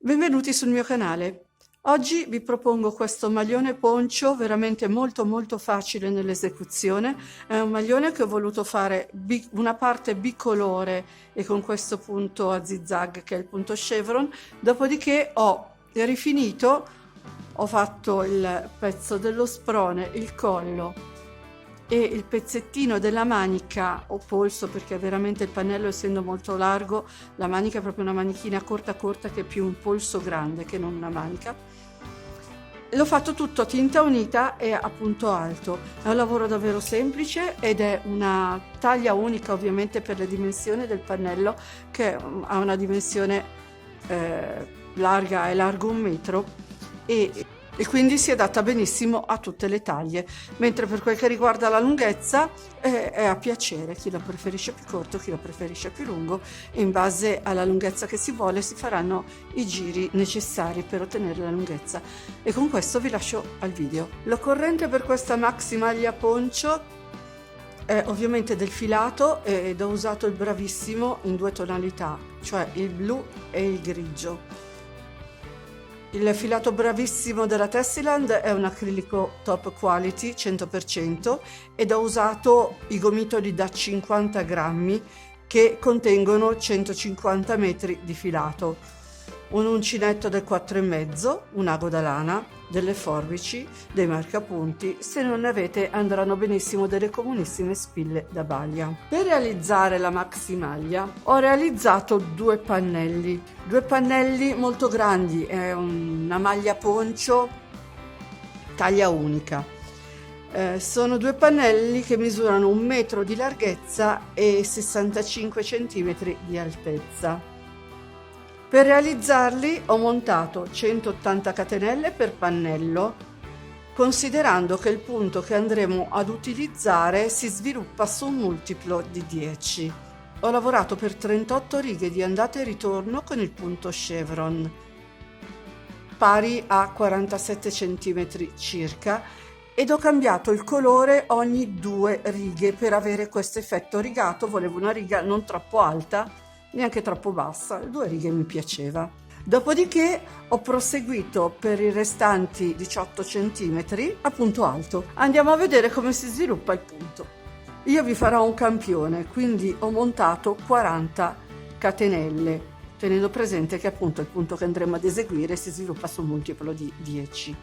Benvenuti sul mio canale. Oggi vi propongo questo maglione poncio veramente molto facile nell'esecuzione. È un maglione che ho voluto fare una parte bicolore e con questo punto a zigzag che è il punto chevron, dopodiché ho rifinito, ho fatto il pezzo dello sprone, il collo e il pezzettino della manica o polso, perché veramente il pannello essendo molto largo, la manica è proprio una manichina corta che è più un polso grande che non una manica. L'ho fatto tutto a tinta unita e a punto alto. È un lavoro davvero semplice ed è una taglia unica ovviamente per le dimensioni del pannello, che ha una dimensione larga, è largo 1 metro e quindi si adatta benissimo a tutte le taglie, mentre per quel che riguarda la lunghezza è a piacere, chi lo preferisce più corto, chi lo preferisce più lungo, e in base alla lunghezza che si vuole si faranno i giri necessari per ottenere la lunghezza. E con questo vi lascio al video. L'occorrente per questa maxi maglia poncio è ovviamente del filato ed ho usato il Bravissimo in 2 tonalità, cioè il blu e il grigio. Il filato Bravissimo della Tessiland è un acrilico top quality 100% ed ho usato i gomitoli da 50 grammi che contengono 150 metri di filato, un uncinetto del 4,5, un ago da lana, delle forbici, dei marcapunti, se non ne avete andranno benissimo delle comunissime spille da baglia. Per realizzare la maxi maglia ho realizzato due pannelli molto grandi, è una maglia poncio taglia unica. Sono 2 pannelli che misurano 1 metro di larghezza e 65 centimetri di altezza. Per realizzarli ho montato 180 catenelle per pannello, considerando che il punto che andremo ad utilizzare si sviluppa su un multiplo di 10. Ho lavorato per 38 righe di andata e ritorno con il punto chevron, pari a 47 cm circa, ed ho cambiato il colore ogni 2 righe per avere questo effetto rigato. Volevo una riga non troppo alta, neanche troppo bassa, 2 righe mi piaceva. Dopodiché ho proseguito per i restanti 18 cm a punto alto. Andiamo a vedere come si sviluppa il punto. Io vi farò un campione, quindi ho montato 40 catenelle, tenendo presente che appunto il punto che andremo ad eseguire si sviluppa su un multiplo di 10.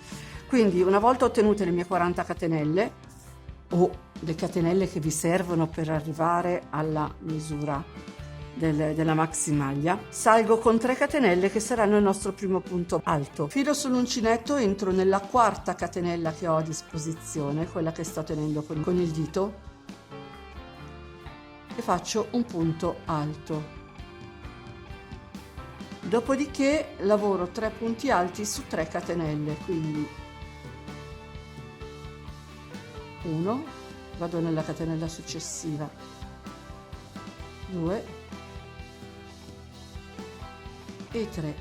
Quindi una volta ottenute le mie 40 catenelle o le catenelle che vi servono per arrivare alla misura della maxi maglia, salgo con 3 catenelle che saranno il nostro primo punto alto. Filo sull'uncinetto, entro nella 4ª catenella che ho a disposizione, quella che sto tenendo con il dito, e faccio un punto alto. Dopodiché lavoro 3 punti alti su 3 catenelle, quindi 1, vado nella catenella successiva, 2 e 3.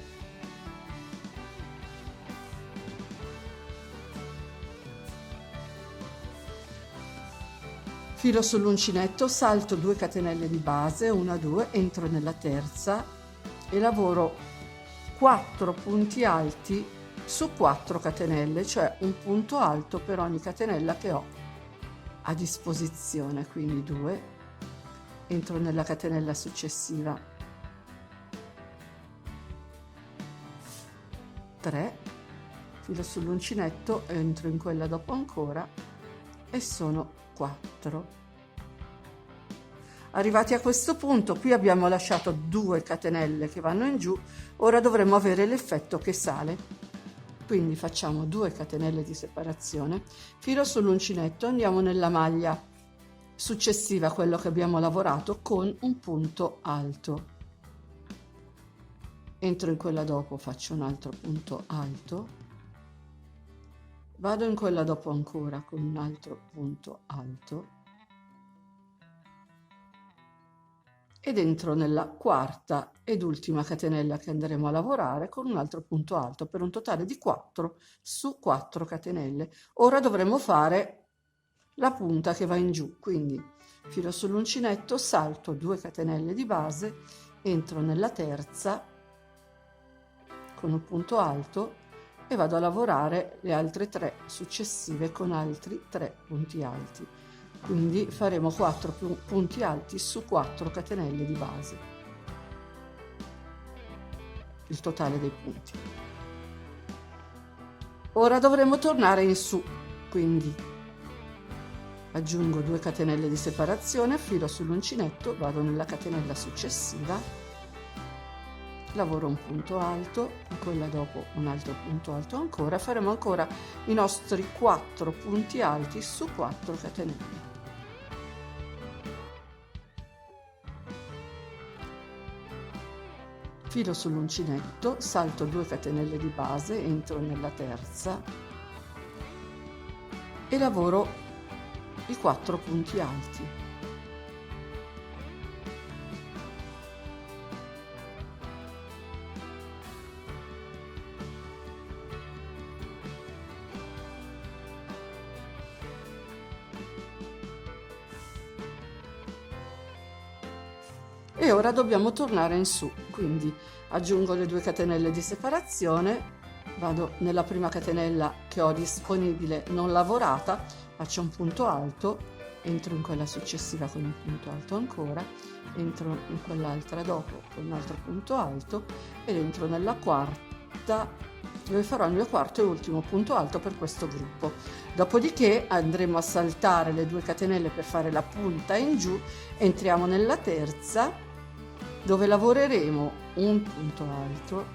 Filo sull'uncinetto, salto 2 catenelle di base, 1, 2, entro nella terza e lavoro 4 punti alti su 4 catenelle, cioè un punto alto per ogni catenella che ho a disposizione, quindi 2, entro nella catenella successiva, 3, filo sull'uncinetto, entro in quella dopo ancora e sono 4. Arrivati a questo punto, qui abbiamo lasciato 2 catenelle che vanno in giù, ora dovremo avere l'effetto che sale, quindi facciamo 2 catenelle di separazione, filo sull'uncinetto, andiamo nella maglia successiva a quello che abbiamo lavorato con un punto alto. Entro in quella dopo, faccio un altro punto alto, vado in quella dopo ancora con un altro punto alto ed entro nella 4ª ed ultima catenella che andremo a lavorare con un altro punto alto per un totale di 4 su 4 catenelle. Ora dovremo fare la punta che va in giù, quindi filo sull'uncinetto, salto 2 catenelle di base, entro nella terza con un punto alto e vado a lavorare le altre 3 successive con altri 3 punti alti. Quindi faremo 4 punti alti su 4 catenelle di base, il totale dei punti. Ora dovremo tornare in su, quindi aggiungo 2 catenelle di separazione, filo sull'uncinetto, vado nella catenella successiva, lavoro un punto alto, in quella dopo un altro punto alto ancora, faremo ancora i nostri 4 punti alti su 4 catenelle. Filo sull'uncinetto, salto 2 catenelle di base, entro nella terza e lavoro i 4 punti alti. E ora dobbiamo tornare in su, quindi aggiungo le 2 catenelle di separazione, vado nella prima catenella che ho disponibile non lavorata, faccio un punto alto, entro in quella successiva con un punto alto ancora, entro in quell'altra dopo con un altro punto alto ed entro nella quarta, dove farò il mio quarto e ultimo punto alto per questo gruppo. Dopodiché andremo a saltare le 2 catenelle per fare la punta in giù, entriamo nella terza dove lavoreremo un punto alto,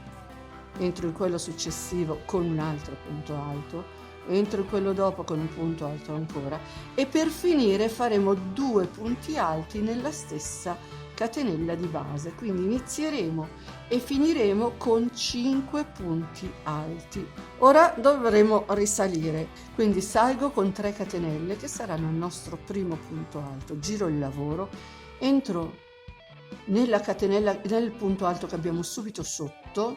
entro in quello successivo con un altro punto alto, entro in quello dopo con un punto alto ancora e per finire faremo 2 punti alti nella stessa catenella di base, quindi inizieremo e finiremo con 5 punti alti. Ora dovremo risalire, quindi salgo con 3 catenelle che saranno il nostro primo punto alto, giro il lavoro, entro nella catenella, nel punto alto che abbiamo subito sotto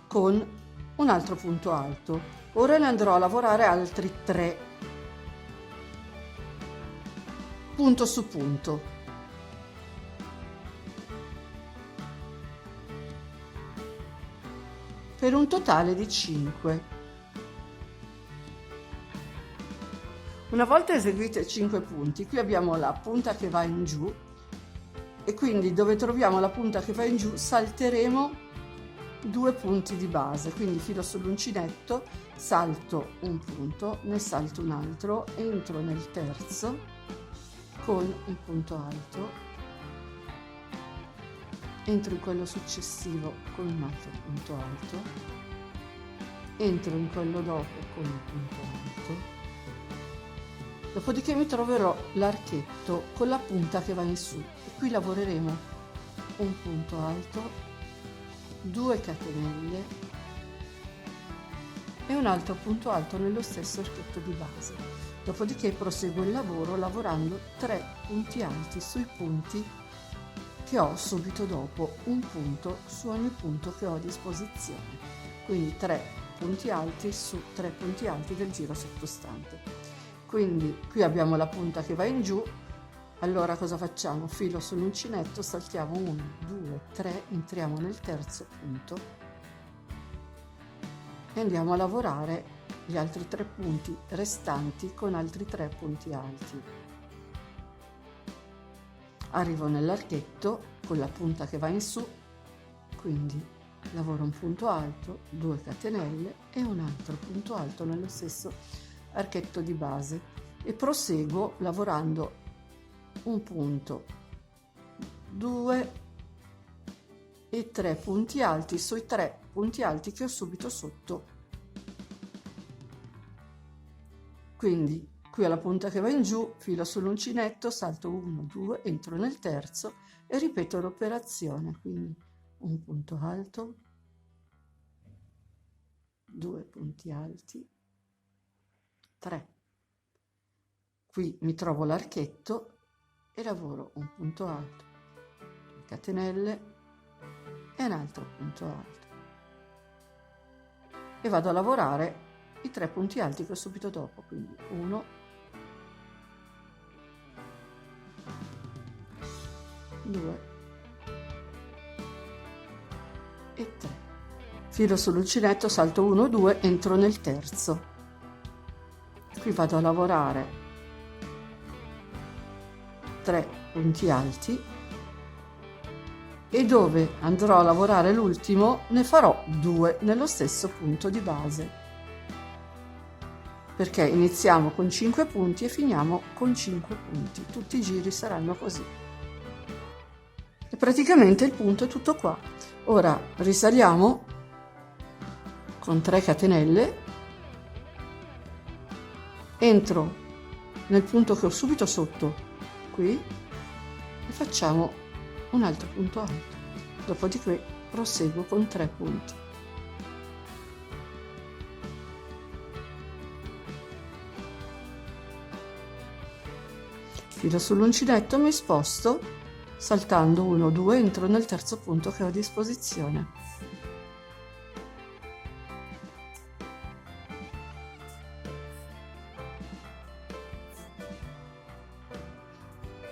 con un altro punto alto. Ora ne andrò a lavorare altri 3 punto su punto, per un totale di 5. Una volta eseguite 5 punti, qui abbiamo la punta che va in giù e quindi dove troviamo la punta che va in giù salteremo 2 punti di base, quindi filo sull'uncinetto, salto un punto, ne salto un altro, entro nel terzo con un punto alto, entro in quello successivo con un altro punto alto, entro in quello dopo con un punto alto. Dopodiché mi troverò l'archetto con la punta che va in su e qui lavoreremo un punto alto, 2 catenelle e un altro punto alto nello stesso archetto di base. Dopodiché proseguo il lavoro lavorando 3 punti alti sui punti che ho subito dopo, un punto su ogni punto che ho a disposizione. Quindi 3 punti alti su 3 punti alti del giro sottostante. Quindi qui abbiamo la punta che va in giù, allora cosa facciamo? Filo sull'uncinetto, saltiamo 1, 2, 3, entriamo nel terzo punto e andiamo a lavorare gli altri 3 punti restanti con altri 3 punti alti. Arrivo nell'archetto con la punta che va in su, quindi lavoro un punto alto, 2 catenelle e un altro punto alto nello stesso archetto di base e proseguo lavorando un punto, 2 e 3 punti alti sui 3 punti alti che ho subito sotto. Quindi qui alla punta che va in giù, filo sull'uncinetto, salto 1, 2, entro nel terzo e ripeto l'operazione, quindi un punto alto, 2 punti alti, 3. Qui mi trovo l'archetto e lavoro un punto alto, 2 catenelle e un altro punto alto e vado a lavorare i 3 punti alti che ho subito dopo, quindi 1, 2 e 3. Filo sull'uncinetto, salto 1, 2, entro nel terzo. Qui vado a lavorare 3 punti alti e dove andrò a lavorare l'ultimo ne farò 2 nello stesso punto di base, perché iniziamo con 5 punti e finiamo con 5 punti. Tutti i giri saranno così. E praticamente il punto è tutto qua. Ora risaliamo con 3 catenelle, entro nel punto che ho subito sotto qui e facciamo un altro punto alto. Dopodiché proseguo con 3 punti. Filo sull'uncinetto, mi sposto, saltando 1, 2, entro nel terzo punto che ho a disposizione.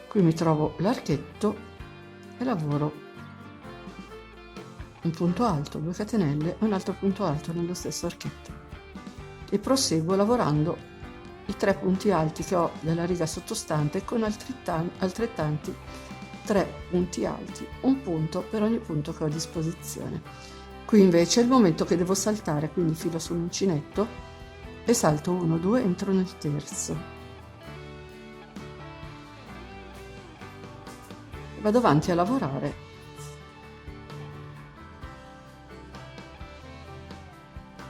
Qui mi trovo l'archetto e lavoro un punto alto, 2 catenelle e un altro punto alto nello stesso archetto e proseguo lavorando i 3 punti alti che ho della riga sottostante con altrettanti 3 punti alti, un punto per ogni punto che ho a disposizione. Qui invece è il momento che devo saltare, quindi filo sull'uncinetto e salto 1, 2, entro nel terzo. Vado avanti a lavorare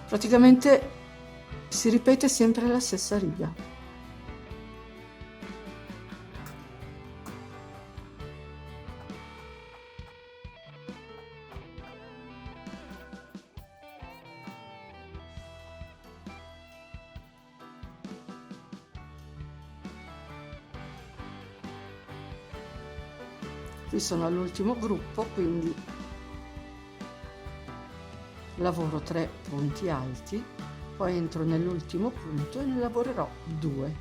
praticamente si ripete sempre la stessa riga. Qui sono all'ultimo gruppo, quindi lavoro 3 punti alti, poi entro nell'ultimo punto e ne lavorerò 2.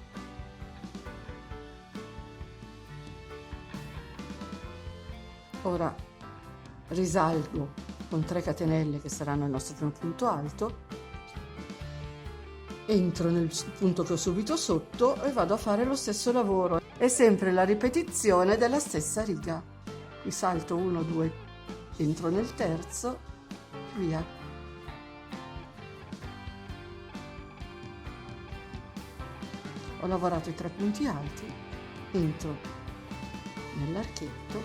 Ora risalgo con 3 catenelle che saranno il nostro primo punto alto, entro nel punto che ho subito sotto e vado a fare lo stesso lavoro. È sempre la ripetizione della stessa riga. Qui salto 1, 2, entro nel terzo, via. Ho lavorato i 3 punti alti, entro nell'archetto,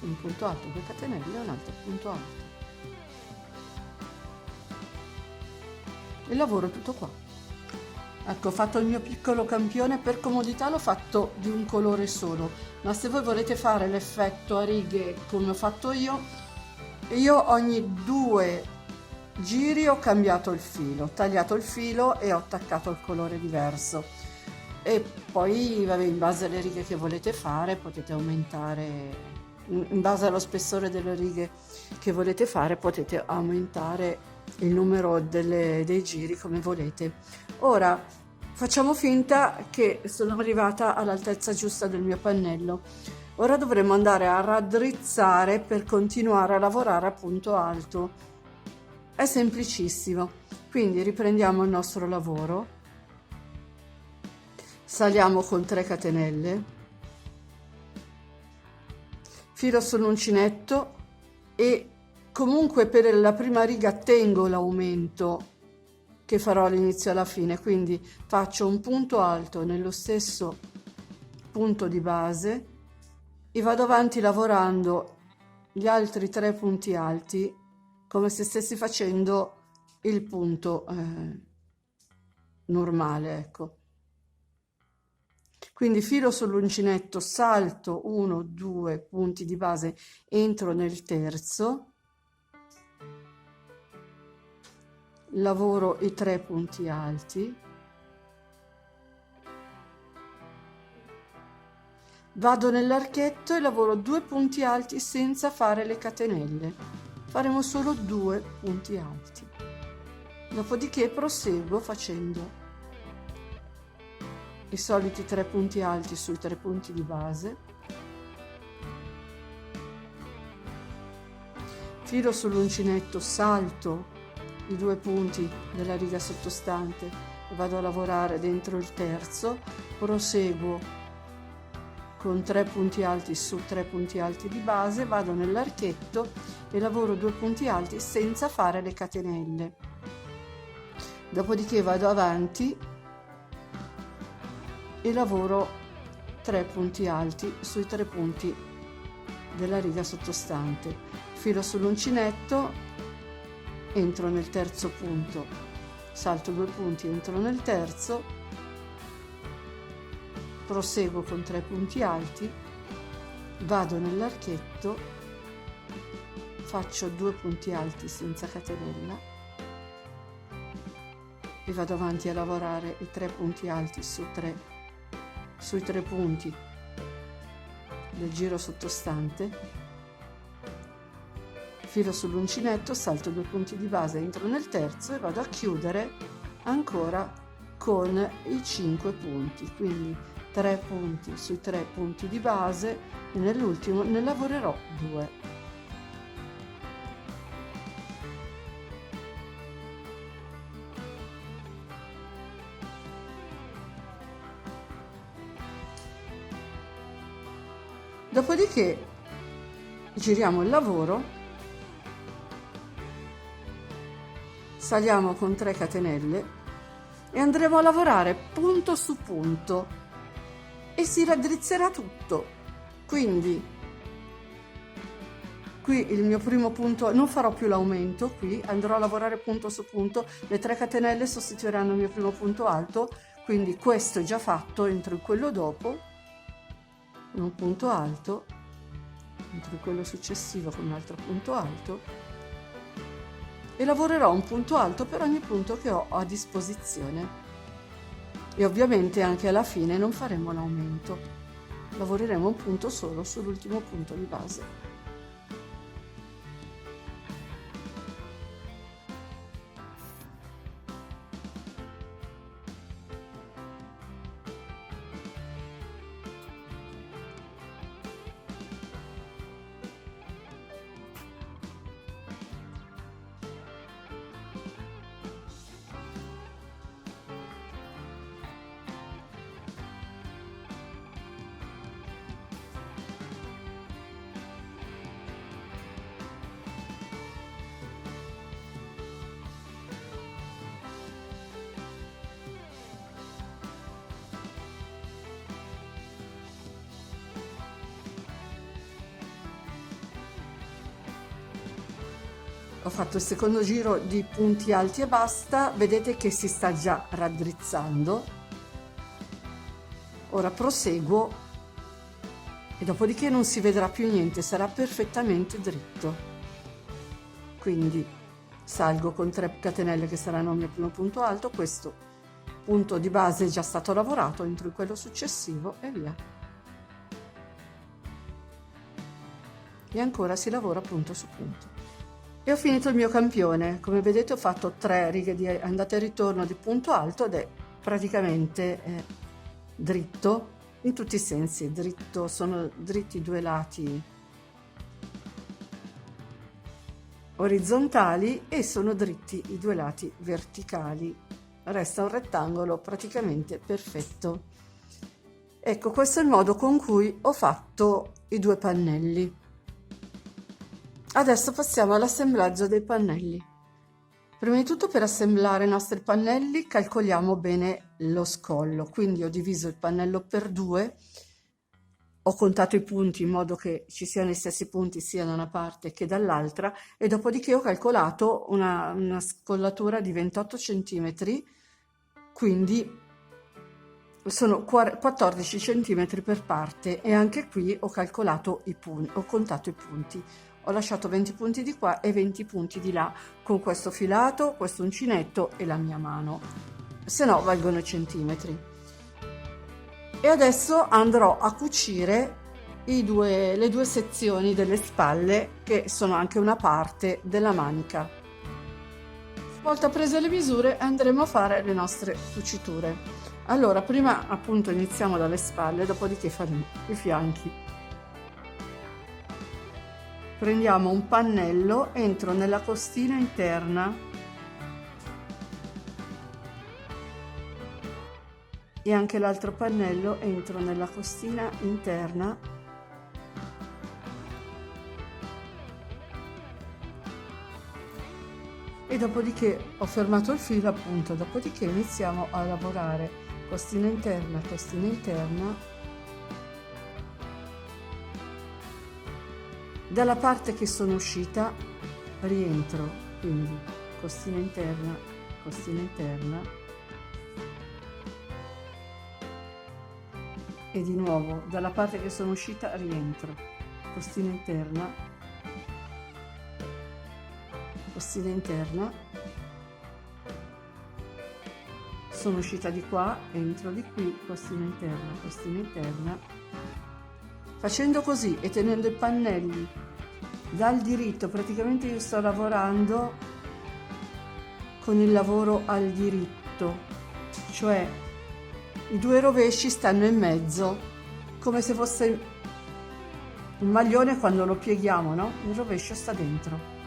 un punto alto, 2 catenelle e un altro punto alto. Il lavoro è tutto qua. Ecco, ho fatto il mio piccolo campione, per comodità l'ho fatto di un colore solo, ma se voi volete fare l'effetto a righe come ho fatto io ogni 2 giri ho cambiato il filo, ho tagliato il filo e ho attaccato il colore diverso. E poi, vabbè, in base alle righe che volete fare potete aumentare, in base allo spessore delle righe che volete fare potete aumentare il numero dei giri come volete. Ora facciamo finta che sono arrivata all'altezza giusta del mio pannello. Ora dovremo andare a raddrizzare per continuare a lavorare a punto alto. È semplicissimo. Quindi riprendiamo il nostro lavoro, saliamo con 3 catenelle, filo sull'uncinetto e comunque per la prima riga tengo l'aumento che farò all'inizio e alla fine, quindi faccio un punto alto nello stesso punto di base e vado avanti lavorando gli altri 3 punti alti come se stessi facendo il punto normale, ecco. Quindi filo sull'uncinetto, salto 1, 2 punti di base, entro nel terzo, lavoro i 3 punti alti, vado nell'archetto e lavoro 2 punti alti senza fare le catenelle, faremo solo 2 punti alti, dopodiché proseguo facendo i soliti 3 punti alti sui 3 punti di base, filo sull'uncinetto, salto i 2 punti della riga sottostante e vado a lavorare dentro il terzo, proseguo con 3 punti alti su 3 punti alti di base, vado nell'archetto e lavoro 2 punti alti senza fare le catenelle. Dopodiché vado avanti e lavoro 3 punti alti sui 3 punti della riga sottostante. Filo sull'uncinetto, entro nel terzo punto, salto 2 punti, entro nel terzo, proseguo con 3 punti alti, vado nell'archetto, faccio 2 punti alti senza catenella e vado avanti a lavorare i 3 punti alti sui 3 punti del giro sottostante, filo sull'uncinetto, salto 2 punti di base, entro nel terzo e vado a chiudere ancora con i 5 punti, quindi 3 punti sui 3 punti di base e nell'ultimo ne lavorerò 2. Dopodiché giriamo il lavoro, saliamo con 3 catenelle e andremo a lavorare punto su punto e si raddrizzerà tutto. Quindi qui il mio primo punto, non farò più l'aumento, qui andrò a lavorare punto su punto, le 3 catenelle sostituiranno il mio primo punto alto, quindi questo è già fatto, entro in quello dopo con un punto alto, entro in quello successivo con un altro punto alto e lavorerò un punto alto per ogni punto che ho a disposizione e ovviamente anche alla fine non faremo l'aumento, lavoreremo un punto solo sull'ultimo punto di base. Ho fatto il secondo giro di punti alti e basta, vedete che si sta già raddrizzando. Ora proseguo e dopodiché non si vedrà più niente, sarà perfettamente dritto. Quindi salgo con 3 catenelle che saranno il mio primo punto alto, questo punto di base è già stato lavorato, entro in quello successivo e via. E ancora si lavora punto su punto. E ho finito il mio campione. Come vedete ho fatto 3 righe di andata e ritorno di punto alto ed è praticamente dritto in tutti i sensi, dritto, sono dritti i 2 lati orizzontali e sono dritti i 2 lati verticali. Resta un rettangolo praticamente perfetto. Ecco, questo è il modo con cui ho fatto i 2 pannelli. Adesso passiamo all'assemblaggio dei pannelli. Prima di tutto, per assemblare i nostri pannelli calcoliamo bene lo scollo, quindi ho diviso il pannello per 2, ho contato i punti in modo che ci siano gli stessi punti sia da una parte che dall'altra e dopodiché ho calcolato una scollatura di 28 cm, quindi sono 14 cm per parte e anche qui ho calcolato i punti, ho contato i punti. Ho lasciato 20 punti di qua e 20 punti di là con questo filato, questo uncinetto e la mia mano, se no valgono i centimetri. E adesso andrò a cucire le 2 sezioni delle spalle, che sono anche una parte della manica. Una volta prese le misure andremo a fare le nostre cuciture. Allora, prima appunto iniziamo dalle spalle, dopodiché faremo i fianchi. prendiamo un pannello, entro nella costina interna e anche l'altro pannello entro nella costina interna e dopodiché ho fermato il filo, appunto, dopodiché iniziamo a lavorare costina interna, dalla parte che sono uscita rientro, quindi costina interna, e di nuovo dalla parte che sono uscita rientro, costina interna, sono uscita di qua, entro di qui, costina interna, facendo così e tenendo i pannelli dal diritto. Praticamente io sto lavorando con il lavoro al diritto, cioè i due rovesci stanno in mezzo, come se fosse un maglione quando lo pieghiamo, no? Il rovescio sta dentro.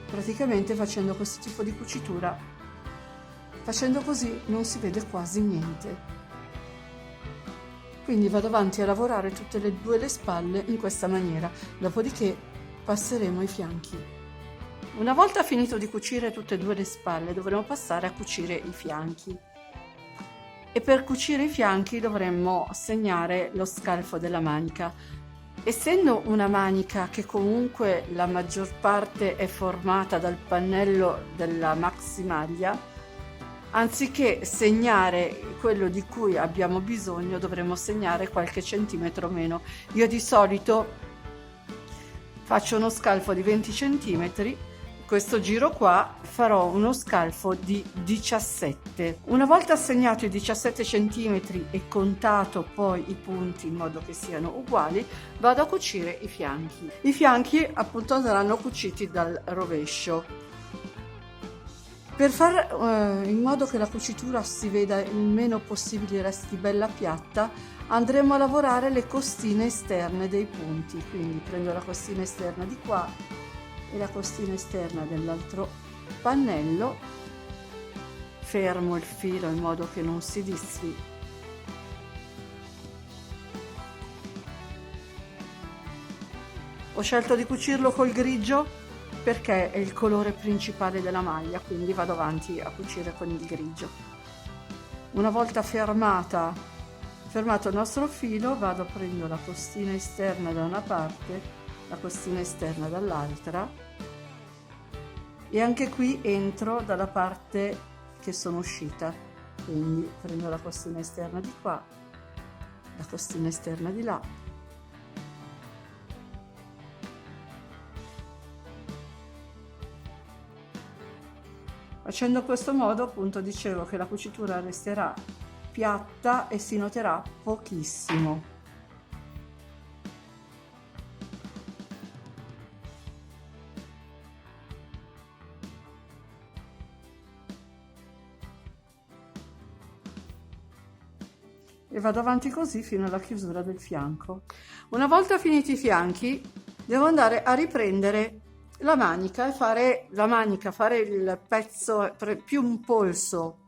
Praticamente facendo questo tipo di cucitura, facendo così non si vede quasi niente. Quindi vado avanti a lavorare tutte e due le spalle in questa maniera, dopodiché passeremo ai fianchi. Una volta finito di cucire tutte e due le spalle, dovremo passare a cucire i fianchi. E per cucire i fianchi dovremmo segnare lo scalfo della manica. Essendo una manica che comunque la maggior parte è formata dal pannello della maxi maglia, anziché segnare quello di cui abbiamo bisogno, dovremo segnare qualche centimetro meno. Io di solito faccio uno scalfo di 20 centimetri. Questo giro qua farò uno scalfo di 17. Una volta segnato i 17 centimetri e contato poi i punti in modo che siano uguali, vado a cucire i fianchi. I fianchi appunto andranno cuciti dal rovescio. Per far in modo che la cucitura si veda il meno possibile, resti bella piatta, andremo a lavorare le costine esterne dei punti. Quindi prendo la costina esterna di qua e la costina esterna dell'altro pannello, fermo il filo in modo che non si disfi. Ho scelto di cucirlo col grigio perché è il colore principale della maglia, quindi vado avanti a cucire con il grigio. Una volta fermato il nostro filo, prendo la costina esterna da una parte, la costina esterna dall'altra, e anche qui entro dalla parte che sono uscita, quindi prendo la costina esterna di qua, la costina esterna di là, facendo questo modo, appunto, dicevo che la cucitura resterà piatta e si noterà pochissimo. E vado avanti così fino alla chiusura del fianco. Una volta finiti i fianchi, devo andare a riprendere la manica e fare il pezzo più un polso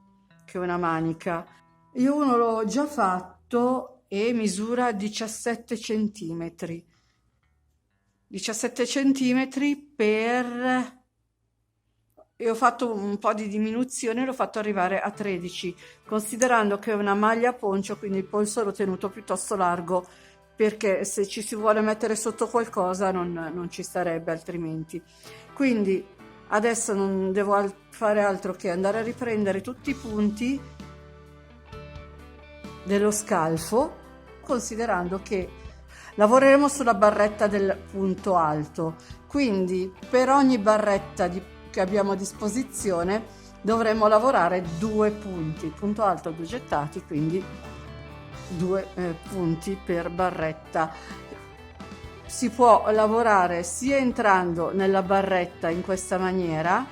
che una manica. Io uno l'ho già fatto e misura 17 centimetri. 17 centimetri e ho fatto un po' di diminuzione, l'ho fatto arrivare a 13, considerando che è una maglia poncio, quindi il polso l'ho tenuto piuttosto largo, perché se ci si vuole mettere sotto qualcosa non ci sarebbe altrimenti. Quindi adesso non devo fare altro che andare a riprendere tutti i punti dello scalfo, considerando che lavoreremo sulla barretta del punto alto, quindi per ogni barretta che abbiamo a disposizione dovremo lavorare 2 punti, punto alto 2 gettati, quindi 2 punti per barretta. Si può lavorare sia entrando nella barretta in questa maniera,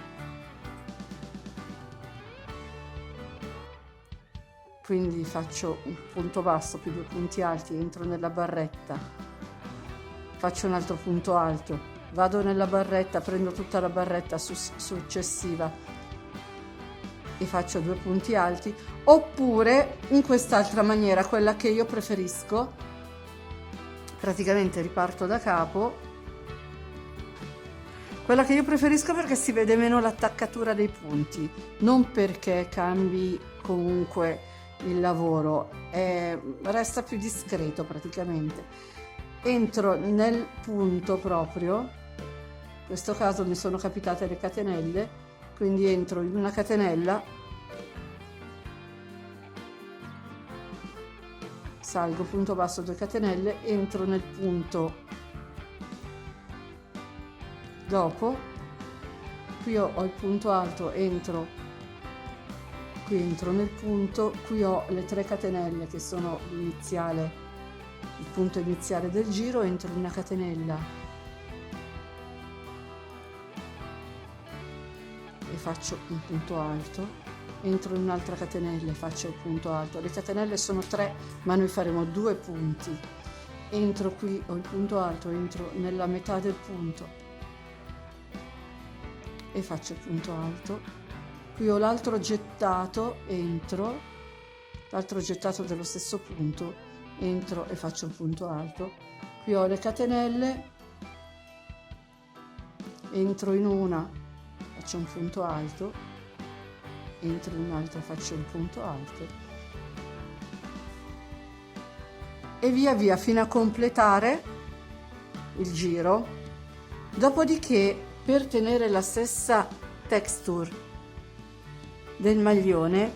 quindi faccio un punto basso più 2 punti alti, entro nella barretta, faccio un altro punto alto, vado nella barretta, prendo tutta la barretta successiva e faccio 2 punti alti, oppure in quest'altra maniera, quella che io preferisco, praticamente riparto da capo, quella che io preferisco perché si vede meno l'attaccatura dei punti, non perché cambi comunque il lavoro, resta più discreto praticamente. Entro nel punto proprio, in questo caso mi sono capitate le catenelle, quindi entro in una catenella, salgo, punto basso, 2 catenelle, entro nel punto dopo, qui ho il punto alto, entro, qui entro nel punto, qui ho le 3 catenelle che sono l'iniziale, il punto iniziale del giro, entro in una catenella e faccio un punto alto, entro in un'altra catenella e faccio il punto alto. Le catenelle sono 3, ma noi faremo 2 punti. Entro qui, ho il punto alto, entro nella metà del punto e faccio il punto alto. Qui ho l'altro gettato, entro, l'altro gettato dello stesso punto, entro e faccio un punto alto. Qui ho le catenelle, entro in una, faccio un punto alto, entro in un'altra, faccio un punto alto e via via fino a completare il giro. Dopodiché, per tenere la stessa texture del maglione,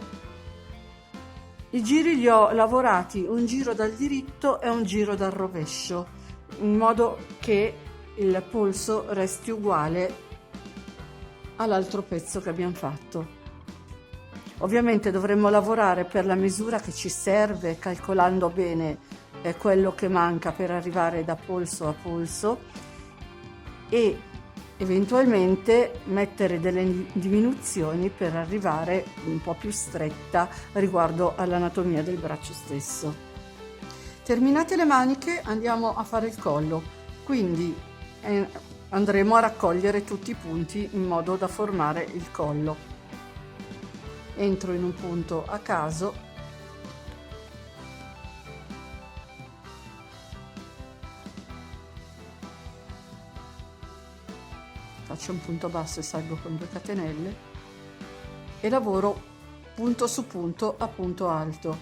i giri li ho lavorati un giro dal diritto e un giro dal rovescio, in modo che il polso resti uguale all'altro pezzo che abbiamo fatto. Ovviamente dovremmo lavorare per la misura che ci serve, calcolando bene quello che manca per arrivare da polso a polso e eventualmente mettere delle diminuzioni per arrivare un po' più stretta riguardo all'anatomia del braccio stesso. Terminate le maniche, andiamo a fare il collo, quindi andremo a raccogliere tutti i punti in modo da formare il collo. Entro in un punto a caso, faccio un punto basso e salgo con 2 catenelle e lavoro punto su punto a punto alto.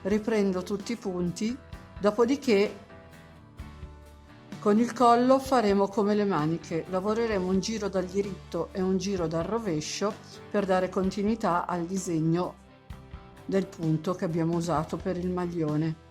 Riprendo tutti i punti, dopodiché con il collo faremo come le maniche, lavoreremo un giro dal diritto e un giro dal rovescio per dare continuità al disegno del punto che abbiamo usato per il maglione.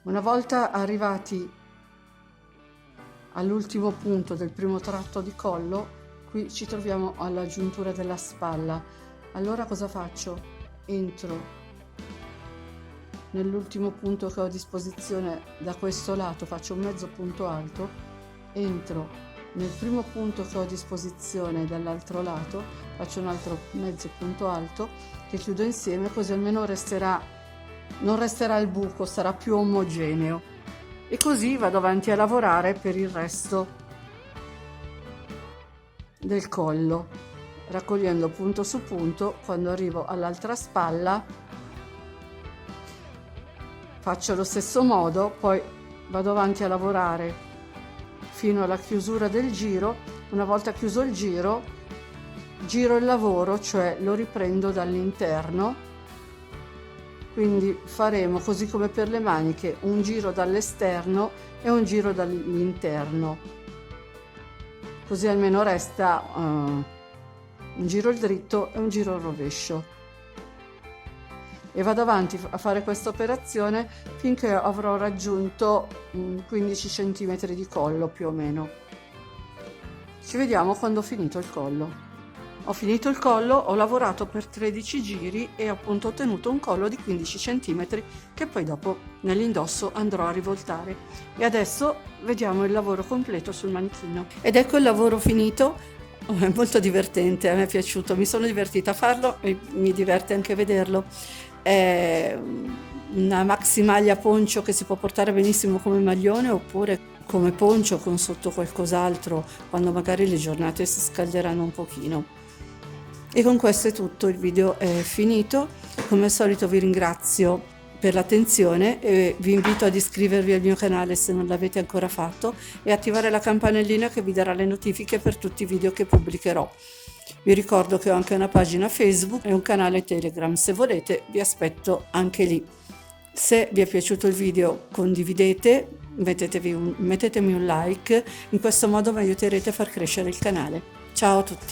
Una volta arrivati all'ultimo punto del primo tratto di collo, qui ci troviamo alla giuntura della spalla. Allora cosa faccio? Entro nell'ultimo punto che ho a disposizione da questo lato, faccio un mezzo punto alto, entro nel primo punto che ho a disposizione dall'altro lato, faccio un altro mezzo punto alto che chiudo insieme, così almeno non resterà il buco, sarà più omogeneo, e così vado avanti a lavorare per il resto del collo, raccogliendo punto su punto. Quando arrivo all'altra spalla faccio lo stesso modo, poi vado avanti a lavorare fino alla chiusura del giro. Una volta chiuso il giro, giro il lavoro, cioè lo riprendo dall'interno. Quindi faremo, così come per le maniche, un giro dall'esterno e un giro dall'interno, così almeno resta un giro il dritto e un giro il rovescio. E vado avanti a fare questa operazione finché avrò raggiunto 15 cm di collo più o meno. Ci vediamo quando ho finito il collo. Ho finito il collo, ho lavorato per 13 giri e appunto ho ottenuto un collo di 15 cm che poi dopo nell'indosso andrò a rivoltare. E adesso vediamo il lavoro completo sul manichino. Ed ecco il lavoro finito. È molto divertente, a me è piaciuto, mi sono divertita a farlo e mi diverte anche vederlo. È una maxi maglia poncio che si può portare benissimo come maglione oppure come poncio con sotto qualcos'altro quando magari le giornate si scalderanno un pochino. E con questo è tutto, il video è finito. Come al solito vi ringrazio per l'attenzione e vi invito ad iscrivervi al mio canale se non l'avete ancora fatto e attivare la campanellina che vi darà le notifiche per tutti i video che pubblicherò. Vi ricordo che ho anche una pagina Facebook e un canale Telegram, se volete vi aspetto anche lì. Se vi è piaciuto il video condividete, mettetemi un like, in questo modo mi aiuterete a far crescere il canale. Ciao a tutti!